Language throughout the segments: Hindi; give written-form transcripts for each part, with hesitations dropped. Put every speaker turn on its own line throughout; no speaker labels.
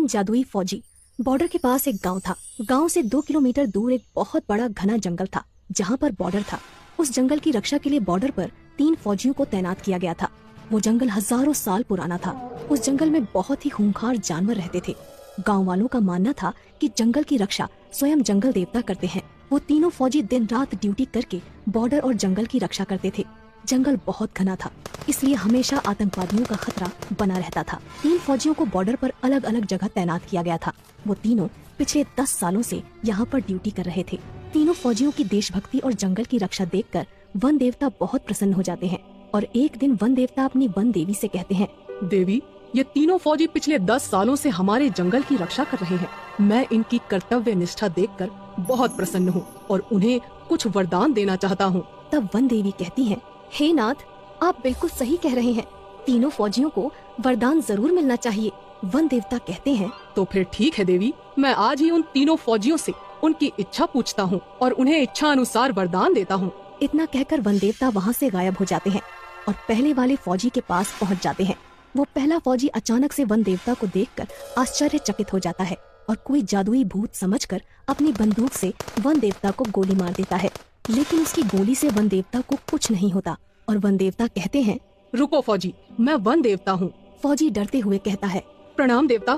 तीन जादुई फौजी। बॉर्डर के पास एक गांव था। गांव से 2 किलोमीटर दूर एक बहुत बड़ा घना जंगल था जहां पर बॉर्डर था। उस जंगल की रक्षा के लिए बॉर्डर पर 3 फौजियों को तैनात किया गया था। वो जंगल हजारों साल पुराना था। उस जंगल में बहुत ही खूंखार जानवर रहते थे। गांव वालों का मानना था कि जंगल की रक्षा स्वयं जंगल देवता करते हैं। वो तीनों फौजी दिन रात ड्यूटी करके बॉर्डर और जंगल की रक्षा करते थे। जंगल बहुत घना था, इसलिए हमेशा आतंकवादियों का खतरा बना रहता था। 3 फौजियों को बॉर्डर पर अलग अलग जगह तैनात किया गया था। वो तीनों पिछले 10 सालों से यहाँ पर ड्यूटी कर रहे थे। तीनों फौजियों की देशभक्ति और जंगल की रक्षा देखकर वन देवता बहुत प्रसन्न हो जाते हैं और एक दिन वन देवता अपनी वन देवी से कहते हैं,
देवी, ये तीनों फौजी पिछले 10 सालों से हमारे जंगल की रक्षा कर रहे हैं। मैं इनकी कर्तव्य निष्ठा देखकर बहुत प्रसन्न हूँ और उन्हें कुछ वरदान देना चाहता हूँ।
तब वन देवी कहती हैं, हे नाथ, आप बिल्कुल सही कह रहे हैं। तीनों फौजियों को वरदान जरूर मिलना चाहिए। वन देवता कहते हैं,
तो फिर ठीक है देवी, मैं आज ही उन तीनों फौजियों से उनकी इच्छा पूछता हूँ और उन्हें इच्छा अनुसार वरदान देता हूँ।
इतना कहकर वन देवता वहाँ से गायब हो जाते हैं और पहले वाले फौजी के पास पहुँच जाते हैं। वो पहला फौजी अचानक से वन देवता को देखकर आश्चर्यचकित हो जाता है और कोई जादुई भूत समझकर अपनी बंदूक से वन देवता को गोली मार देता है। लेकिन उसकी गोली से वन देवता को कुछ नहीं होता और वन देवता कहते हैं,
रुको फौजी, मैं वन देवता हूँ।
फौजी डरते हुए कहता है,
प्रणाम देवता,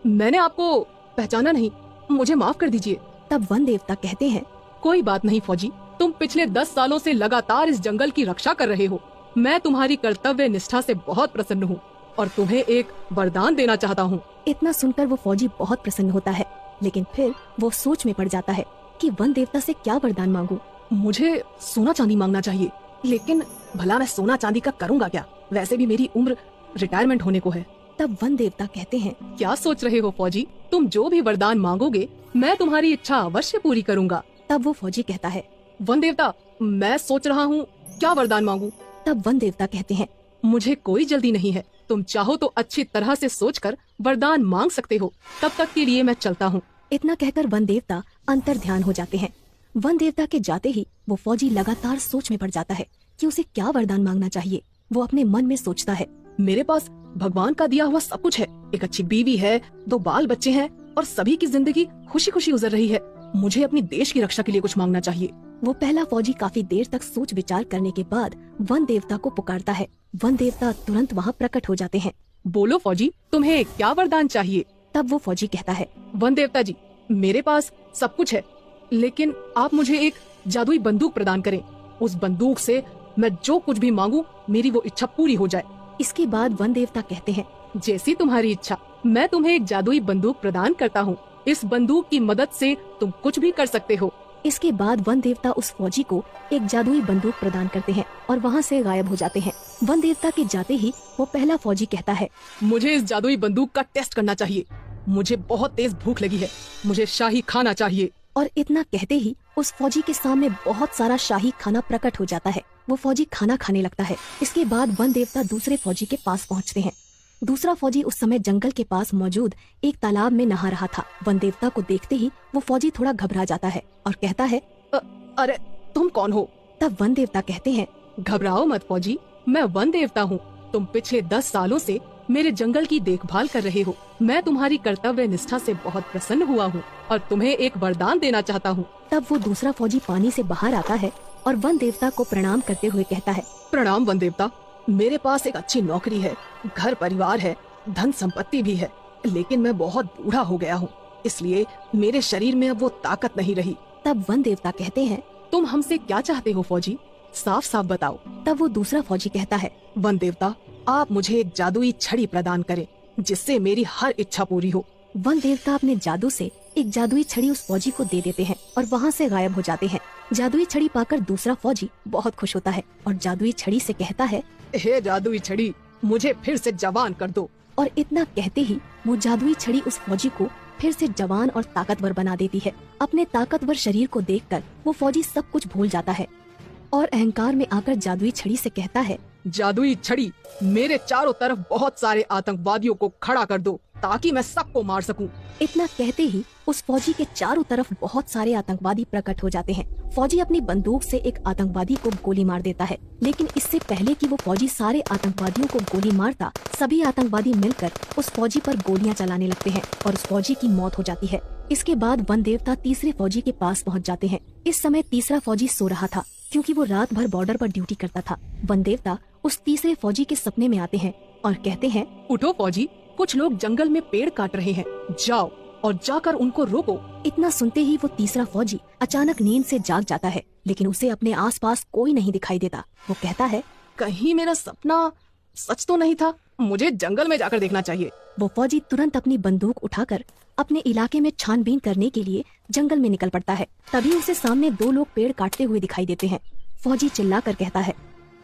मैंने आपको पहचाना नहीं, मुझे माफ कर दीजिए।
तब वन देवता कहते हैं,
कोई बात नहीं फौजी, तुम पिछले 10 सालों से लगातार इस जंगल की रक्षा कर रहे हो। मैं तुम्हारी कर्तव्य निष्ठा से बहुत प्रसन्न हूँ और तुम्हें एक वरदान देना चाहता हूँ।
इतना सुनकर वो फौजी बहुत प्रसन्न होता है, लेकिन फिर वो सोच में पड़ जाता है कि वन देवता से क्या वरदान मांगूं।
मुझे सोना चांदी मांगना चाहिए, लेकिन भला मैं सोना चांदी का करूँगा क्या? वैसे भी मेरी उम्र रिटायरमेंट होने को है।
तब वन देवता कहते हैं,
क्या सोच रहे हो फौजी? तुम जो भी वरदान मांगोगे मैं तुम्हारी इच्छा अवश्य पूरी करूँगा।
तब वो फौजी कहता है,
वन देवता, मैं सोच रहा हूँ क्या वरदान मांगू।
तब वन देवता कहते हैं,
मुझे कोई जल्दी नहीं है, तुम चाहो तो अच्छी तरह से सोचकर वरदान मांग सकते हो। तब तक के लिए मैं चलता हूँ।
इतना कहकर वन देवता अंतर ध्यान हो जाते हैं। वन देवता के जाते ही वो फौजी लगातार सोच में पड़ जाता है कि उसे क्या वरदान मांगना चाहिए। वो अपने मन में सोचता है,
मेरे पास भगवान का दिया हुआ सब कुछ है, एक अच्छी बीवी है, 2 बाल बच्चे हैं और सभी की जिंदगी खुशी खुशी गुजर रही है। मुझे अपनी देश की रक्षा के लिए कुछ मांगना चाहिए।
वो पहला फौजी काफी देर तक सोच विचार करने के बाद वन देवता को पुकारता है। वन देवता तुरंत वहाँ प्रकट हो जाते हैं।
बोलो फौजी, तुम्हें क्या वरदान चाहिए?
तब वो फौजी कहता है,
वन देवता जी, मेरे पास सब कुछ है, लेकिन आप मुझे एक जादुई बंदूक प्रदान करें। उस बंदूक से मैं जो कुछ भी मांगू मेरी वो इच्छा पूरी हो जाए।
इसके बाद वन देवता कहते हैं,
जैसी तुम्हारी इच्छा, मैं तुम्हें एक जादुई बंदूक प्रदान करता हूँ। इस बंदूक की मदद से तुम कुछ भी कर सकते हो।
इसके बाद वन देवता उस फौजी को एक जादुई बंदूक प्रदान करते हैं और वहाँ से गायब हो जाते हैं। वन देवता के जाते ही वो पहला फौजी कहता है,
मुझे इस जादुई बंदूक का टेस्ट करना चाहिए। मुझे बहुत तेज भूख लगी है, मुझे शाही खाना चाहिए।
और इतना कहते ही उस फौजी के सामने बहुत सारा शाही खाना प्रकट हो जाता है। वो फौजी खाना खाने लगता है। इसके बाद वन देवता दूसरे फौजी के पास पहुँचते हैं। दूसरा फौजी उस समय जंगल के पास मौजूद एक तालाब में नहा रहा था। वन देवता को देखते ही वो फौजी थोड़ा घबरा जाता है और कहता है,
अरे तुम कौन हो?
तब वन देवता कहते हैं,
घबराओ मत फौजी, मैं वन देवता हूँ। तुम पिछले 10 सालों से मेरे जंगल की देखभाल कर रहे हो। मैं तुम्हारी कर्तव्य निष्ठा से बहुत प्रसन्न हुआ हूँ और तुम्हें एक वरदान देना चाहता हूँ।
तब वो दूसरा फौजी पानी से बाहर आता है और वन देवता को प्रणाम करते हुए कहता है,
प्रणाम वन देवता, मेरे पास एक अच्छी नौकरी है, घर परिवार है, धन संपत्ति भी है, लेकिन मैं बहुत बूढ़ा हो गया हूँ, इसलिए मेरे शरीर में अब वो ताकत नहीं रही।
तब वन देवता कहते हैं,
तुम हमसे क्या चाहते हो फौजी? साफ साफ बताओ।
तब वो दूसरा फौजी कहता है,
वन देवता, आप मुझे एक जादुई छड़ी प्रदान करें जिससे मेरी हर इच्छा पूरी हो।
वन देवता अपने जादू से एक जादुई छड़ी उस फौजी को दे देते हैं और वहाँ से गायब हो जाते हैं। जादुई छड़ी पाकर दूसरा फौजी बहुत खुश होता है और जादुई छड़ी से कहता है,
हे जादुई छड़ी, मुझे फिर से जवान कर दो।
और इतना कहते ही वो जादुई छड़ी उस फौजी को फिर से जवान और ताकतवर बना देती है। अपने ताकतवर शरीर को देखकर वो फौजी सब कुछ भूल जाता है और अहंकार में आकर जादुई छड़ी से कहता है,
जादुई छड़ी, मेरे चारों तरफ बहुत सारे आतंकवादियों को खड़ा कर दो ताकि मैं सबको मार सकूं।
इतना कहते ही उस फौजी के चारों तरफ बहुत सारे आतंकवादी प्रकट हो जाते हैं। फौजी अपनी बंदूक से एक आतंकवादी को गोली मार देता है, लेकिन इससे पहले कि वो फौजी सारे आतंकवादियों को गोली मारता, सभी आतंकवादी मिलकर उस फौजी पर गोलियां चलाने लगते हैं और उस फौजी की मौत हो जाती है। इसके बाद वन देवता तीसरे फौजी के पास पहुंच जाते हैं। इस समय तीसरा फौजी सो रहा था, क्योंकि वो रात भर बॉर्डर पर ड्यूटी करता था। वन देवता उस तीसरे फौजी के सपने में आते हैं और कहते हैं,
उठो फौजी, कुछ लोग जंगल में पेड़ काट रहे हैं, जाओ और जाकर उनको रोको।
इतना सुनते ही वो तीसरा फौजी अचानक नींद से जाग जाता है, लेकिन उसे अपने आसपास कोई नहीं दिखाई देता। वो कहता है,
कहीं मेरा सपना सच तो नहीं था, मुझे जंगल में जाकर देखना चाहिए।
वो फौजी तुरंत अपनी बंदूक उठाकर अपने इलाके में छानबीन करने के लिए जंगल में निकल पड़ता है। तभी उसे सामने दो लोग पेड़ काटते हुए दिखाई देते हैं। फौजी चिल्लाकर कहता है,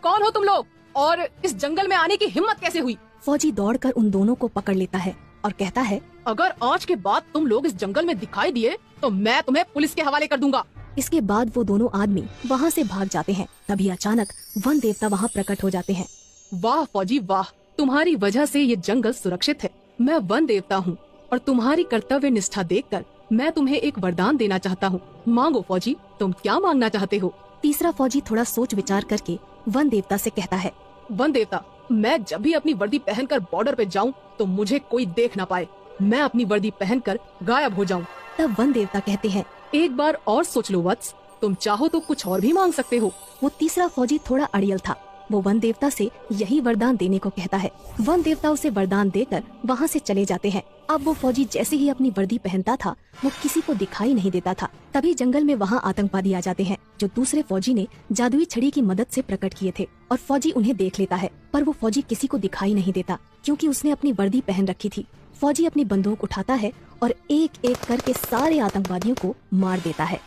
कौन हो तुम लोग और इस जंगल में आने की हिम्मत कैसे हुई?
फौजी दौड़कर उन दोनों को पकड़ लेता है और कहता है,
अगर आज के बाद तुम लोग इस जंगल में दिखाई दिए तो मैं तुम्हें पुलिस के हवाले कर दूंगा।
इसके बाद वो दोनों आदमी वहाँ से भाग जाते हैं। तभी अचानक वन देवता वहाँ प्रकट हो जाते हैं।
वाह फौजी वाह, तुम्हारी वजह से ये जंगल सुरक्षित है। मैं वन देवता हूँ और तुम्हारी कर्तव्य निष्ठा देखकर मैं तुम्हें एक वरदान देना चाहता हूँ। मांगो फौजी, तुम क्या मांगना चाहते हो?
तीसरा फौजी थोड़ा सोच विचार करके वन देवता से कहता है,
वन देवता, मैं जब भी अपनी वर्दी पहनकर बॉर्डर पे जाऊं तो मुझे कोई देख ना पाए, मैं अपनी वर्दी पहनकर गायब हो जाऊं।
तब वन देवता कहते हैं,
एक बार और सोच लो वत्स, तुम चाहो तो कुछ और भी मांग सकते हो।
वो तीसरा फौजी थोड़ा अड़ियल था। वो वन देवता से यही वरदान देने को कहता है। वन देवता उसे वरदान देकर वहाँ से चले जाते हैं। अब वो फौजी जैसे ही अपनी वर्दी पहनता था, वो किसी को दिखाई नहीं देता था। तभी जंगल में वहाँ आतंकवादी आ जाते हैं, जो दूसरे फौजी ने जादुई छड़ी की मदद से प्रकट किए थे, और फौजी उन्हें देख लेता है। पर वो फौजी किसी को दिखाई नहीं देता, क्योंकि उसने अपनी वर्दी पहन रखी थी। फौजी अपनी बंदूक उठाता है और एक एक करके सारे आतंकवादियों को मार देता है।